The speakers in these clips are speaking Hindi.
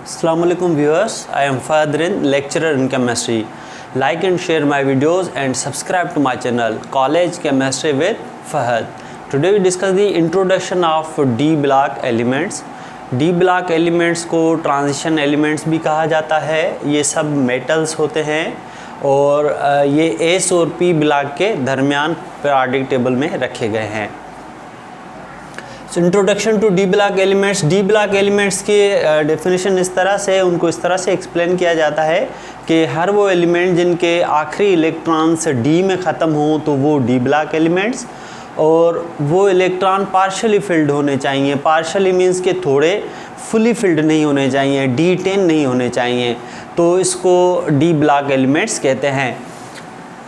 Assalamualaikum viewers, I am Fahadrin, lecturer in chemistry. Like and share my videos and subscribe to my channel College Chemistry with Fahad. Today we discuss the introduction of D block elements. D block elements को ट्रांजिशन एलिमेंट्स भी कहा जाता है। ये सब मेटल्स होते हैं और ये S और P ब्लॉक के दरमियान पीरियोडिक टेबल में रखे गए हैं। Introduction to d block elements. D block elements की डेफिनेशन इस तरह से एक्सप्लेन किया जाता है कि हर वो एलिमेंट जिनके आखिरी इलेक्ट्रॉन्स डी में ख़त्म हों तो वो डी ब्लॉक एलिमेंट्स, और वो इलेक्ट्रॉन पार्शली फिल्ड होने चाहिए। पार्शली मीन्स के थोड़े फुली फिल्ड नहीं होने चाहिए, D10 नहीं होने चाहिए, तो इसको डी ब्लॉक एलिमेंट्स कहते हैं।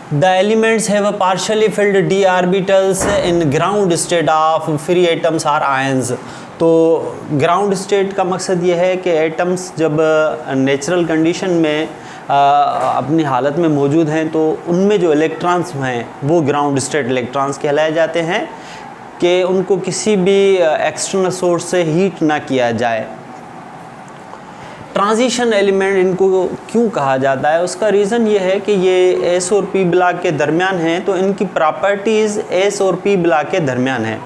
The elements have a partially filled d orbitals in ground state of free atoms or ions। तो ग्राउंड स्टेट का मकसद ये है कि एटम्स जब नेचुरल कंडीशन में अपनी हालत में मौजूद हैं तो उनमें जो इलेक्ट्रॉन्स हैं वो ग्राउंड स्टेट इलेक्ट्रॉन्स कहलाए जाते हैं कि उनको किसी भी एक्सटर्नल सोर्स से हीट ना किया जाए। ट्रांजिशन एलिमेंट इनको क्यों कहा जाता है, उसका रीज़न ये है कि ये S और P ब्लॉक के दरमियान हैं, तो इनकी प्रॉपर्टीज़ S और P ब्लॉक के दरमियान हैं।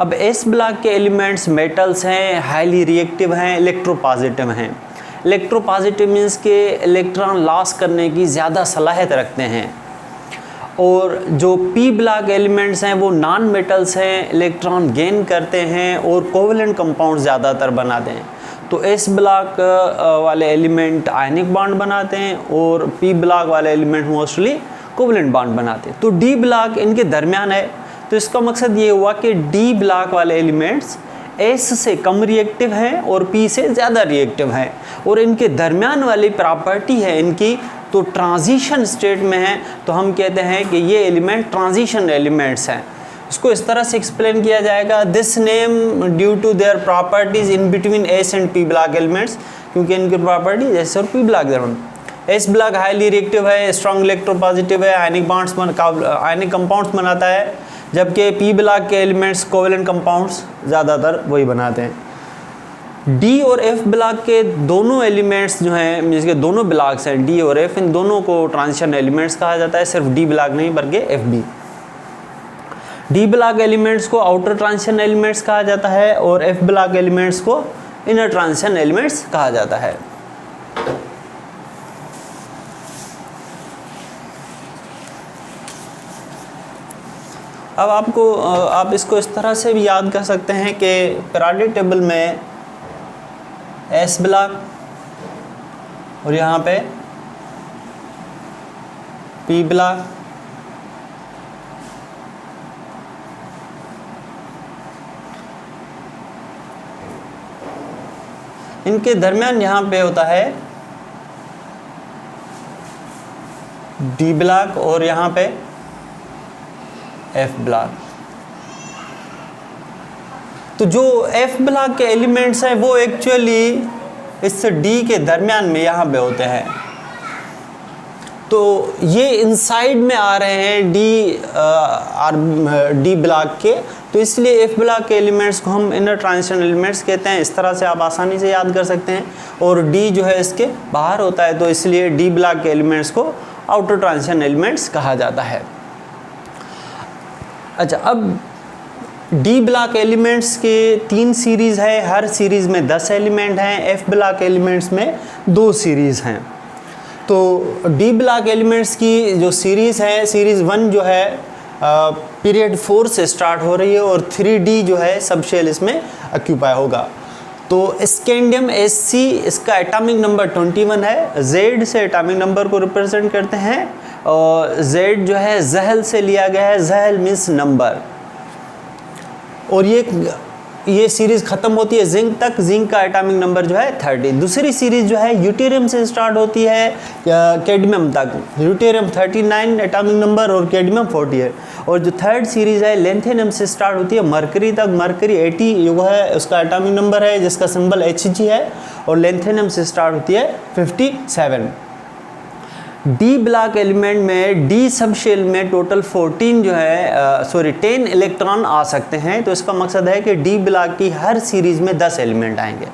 अब S ब्लॉक के एलिमेंट्स मेटल्स हैं, हाईली रिएक्टिव हैं, इलेक्ट्रोपॉजिटिव हैं। इलेक्ट्रोपॉजिटिव मीन्स के इलेक्ट्रॉन लॉस करने की ज़्यादा सलाहियत रखते हैं, और जो P ब्लॉक एलिमेंट्स हैं वो नॉन मेटल्स हैं, इलेक्ट्रॉन गेन करते हैं और कोवेलेंट कंपाउंड ज़्यादातर बनाते हैं। तो S ब्लॉक वाले एलिमेंट आयनिक बॉन्ड बनाते हैं और P ब्लॉक वाले एलिमेंट मोस्टली कोवेलेंट बॉन्ड बनाते हैं। तो D ब्लॉक इनके दरमियान है, तो इसका मकसद ये हुआ कि D ब्लॉक वाले एलिमेंट्स S से कम रिएक्टिव हैं और P से ज़्यादा रिएक्टिव हैं, और इनके दरमियान वाली प्रॉपर्टी है इनकी तो ट्रांजिशन स्टेट में है, तो हम कहते हैं कि ये एलिमेंट ट्रांजिशन एलिमेंट्स हैं। इसको इस तरह से एक्सप्लेन किया जाएगा, this name due to their properties in between S and P block elements, क्योंकि इनकी प्रॉपर्टीज S और P ब्लॉक दरमियान। S ब्लॉक हाईली रिएक्टिव है, स्ट्रॉन्ग इलेक्ट्रोपॉजिटिव है, आयनिक कंपाउंड्स बनाता है, जबकि P ब्लॉक के एलिमेंट्स कोवेलेंट कंपाउंड्स ज़्यादातर वही बनाते हैं। D और F ब्लॉक के दोनों एलिमेंट्स जो हैं, जिसके दोनों ब्लॉक्स हैं D और F, इन दोनों को ट्रांजिशन एलिमेंट्स कहा जाता है, सिर्फ D ब्लॉक नहीं बल्कि F भी। D ब्लॉक एलिमेंट्स को आउटर ट्रांजिशन एलिमेंट्स कहा जाता है और F ब्लॉक एलिमेंट्स को इनर ट्रांजिशन एलिमेंट्स कहा जाता है। अब आप इसको इस तरह से भी याद कर सकते हैं कि पीरियोडिक टेबल में S ब्लॉक और यहाँ पे P ब्लॉक, इनके दरमियान यहाँ पे होता है D ब्लॉक और यहाँ पे F ब्लॉक। तो जो F ब्लॉक के एलिमेंट्स हैं वो एक्चुअली इस D के दरमियान में यहाँ पे होते हैं, तो ये इनसाइड में आ रहे हैं D ब्लॉक के, तो इसलिए F ब्लॉक के एलिमेंट्स को हम इनर ट्रांजिशन एलिमेंट्स कहते हैं। इस तरह से आप आसानी से याद कर सकते हैं, और D जो है इसके बाहर होता है, तो इसलिए D ब्लॉक के एलिमेंट्स को आउटर ट्रांजिशन एलिमेंट्स कहा जाता है। अच्छा, अब D ब्लॉक एलिमेंट्स के 3 सीरीज़ है, हर सीरीज़ में 10 एलिमेंट हैं। F ब्लॉक एलिमेंट्स में 2 सीरीज़ हैं। तो D ब्लॉक एलिमेंट्स की जो सीरीज़ है, सीरीज़ 1 जो है पीरियड 4 से स्टार्ट हो रही है, और 3D जो है सब शेल इसमें ऑक्यूपाई होगा। तो स्कैंडियम Sc इसका एटॉमिक नंबर 21 है। Z से एटॉमिक नंबर को रिप्रेजेंट करते हैं, और Z जो है जहल से लिया गया है, जहल मीन्स नंबर, और ये सीरीज़ ख़त्म होती है जिंक तक। जिंक का एटॉमिक नंबर जो है 30। दूसरी सीरीज़ जो है यूटेरियम से स्टार्ट होती है कैडमियम तक, यूटेरियम 39 एटॉमिक नंबर और कैडमियम 40 है। और जो थर्ड सीरीज़ है लेंथेनियम से स्टार्ट होती है मरकरी तक, मरकरी 80 जो है उसका एटॉमिक नंबर है, जिसका सिंबल Hg है, और लेंथेनियम से स्टार्ट होती है 57। डी ब्लॉक एलिमेंट में डी सब शेल में टोटल 14 जो है 10 इलेक्ट्रॉन आ सकते हैं। तो इसका मकसद है कि डी ब्लॉक की हर सीरीज़ में 10 एलिमेंट आएंगे।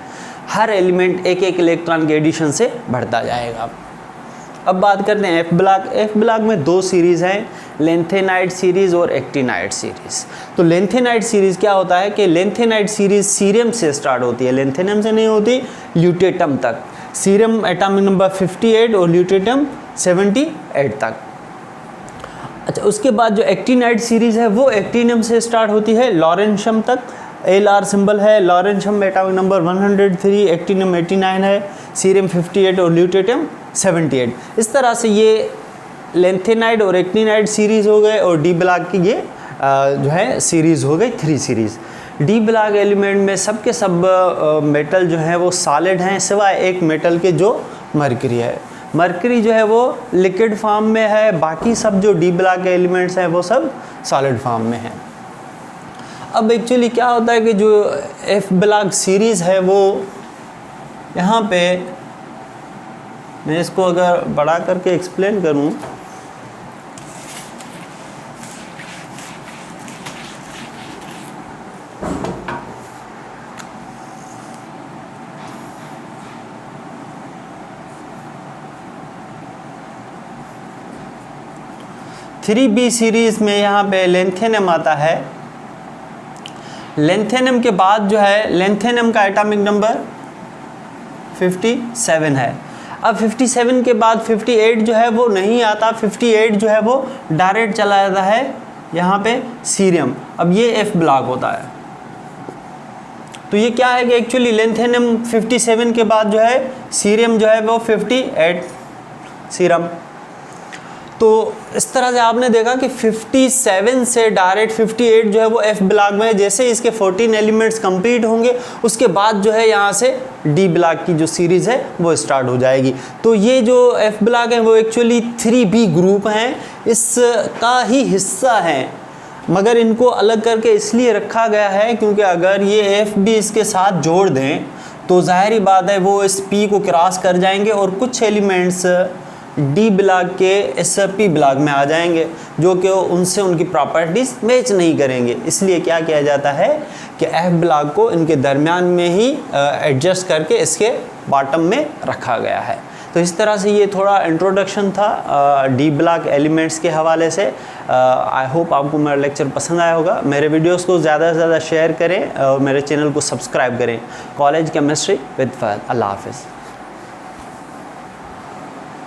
हर एलिमेंट एक एक इलेक्ट्रॉन के एडिशन से बढ़ता जाएगा। अब बात करते हैं एफ ब्लॉक। एफ ब्लॉक में दो सीरीज़ हैं, लेंथेनाइड सीरीज़ और एक्टिनाइड सीरीज़। तो लेंथेनाइड सीरीज़ क्या होता है कि लेंथेनाइड सीरीज़ सीरियम से स्टार्ट होती है, लेंथेनियम से नहीं होती, ल्यूटेटम तक। सीरियम एटॉमिक नंबर 58 और ल्यूटेटम 78 तक। अच्छा, उसके बाद जो एक्टिनाइड सीरीज़ है वो एक्टिनियम से स्टार्ट होती है लॉरेंशियम तक। LR सिंबल है, लॉरेंशियम एटॉमिक नंबर 103, एक्टिनियम 89 है, सीरियम 58 और ल्यूटेटियम 78। इस तरह से ये लेंथेनाइड और एक्टिनाइड सीरीज़ हो गए, और डी ब्लॉक की ये जो है सीरीज़ हो गई 3 सीरीज़। डी ब्लॉक एलिमेंट में सब के सब मेटल जो है वो सॉलिड हैं, सिवाय एक मेटल के जो मरकरी है। मरकरी जो है वो लिक्विड फॉर्म में है, बाकी सब जो डी ब्लॉक के एलिमेंट्स हैं वो सब सॉलिड फॉर्म में हैं। अब एक्चुअली क्या होता है कि जो एफ ब्लॉक सीरीज़ है वो यहाँ पे मैं इसको अगर बड़ा करके एक्सप्लेन करूँ, थ्री बी सीरीज़ में यहाँ पे लेंथेनियम आता है। लेंथेनियम के बाद जो है लेंथेनियम का एटॉमिक नंबर 57 है। अब 57 के बाद 58 जो है वो नहीं आता, 58 जो है वो डायरेक्ट चला जाता है यहाँ पे सीरियम। अब ये एफ ब्लॉक होता है। तो ये क्या है कि एक्चुअली लेंथेनियम 57 के बाद जो है सीरियम जो है वो 58 सीरम। तो इस तरह से आपने देखा कि 57 से डायरेक्ट 58 जो है वो एफ ब्लॉक में है। जैसे इसके 14 एलिमेंट्स कंप्लीट होंगे उसके बाद जो है यहाँ से डी ब्लॉक की जो सीरीज़ है वो स्टार्ट हो जाएगी। तो ये जो एफ ब्लॉक है वो एक्चुअली 3B ग्रुप हैं, इसका ही हिस्सा हैं, मगर इनको अलग करके इसलिए रखा गया है क्योंकि अगर ये एफ भी इसके साथ जोड़ दें तो ज़ाहिरी बात है वो इस पी को क्रॉस कर जाएंगे और कुछ एलिमेंट्स डी ब्लॉक के एस पी ब्लॉक में आ जाएंगे, जो कि उनसे उनकी प्रॉपर्टीज़ मैच नहीं करेंगे। इसलिए क्या किया जाता है कि एफ ब्लॉक को इनके दरमियान में ही एडजस्ट करके इसके बॉटम में रखा गया है। तो इस तरह से ये थोड़ा इंट्रोडक्शन था डी ब्लॉक एलिमेंट्स के हवाले से। आई होप आपको मेरा लेक्चर पसंद आया होगा। मेरे वीडियोस को ज़्यादा से ज़्यादा शेयर करें और मेरे चैनल को सब्सक्राइब करें। College chemistry with Fahad. अल्लाह हाफ़िज़।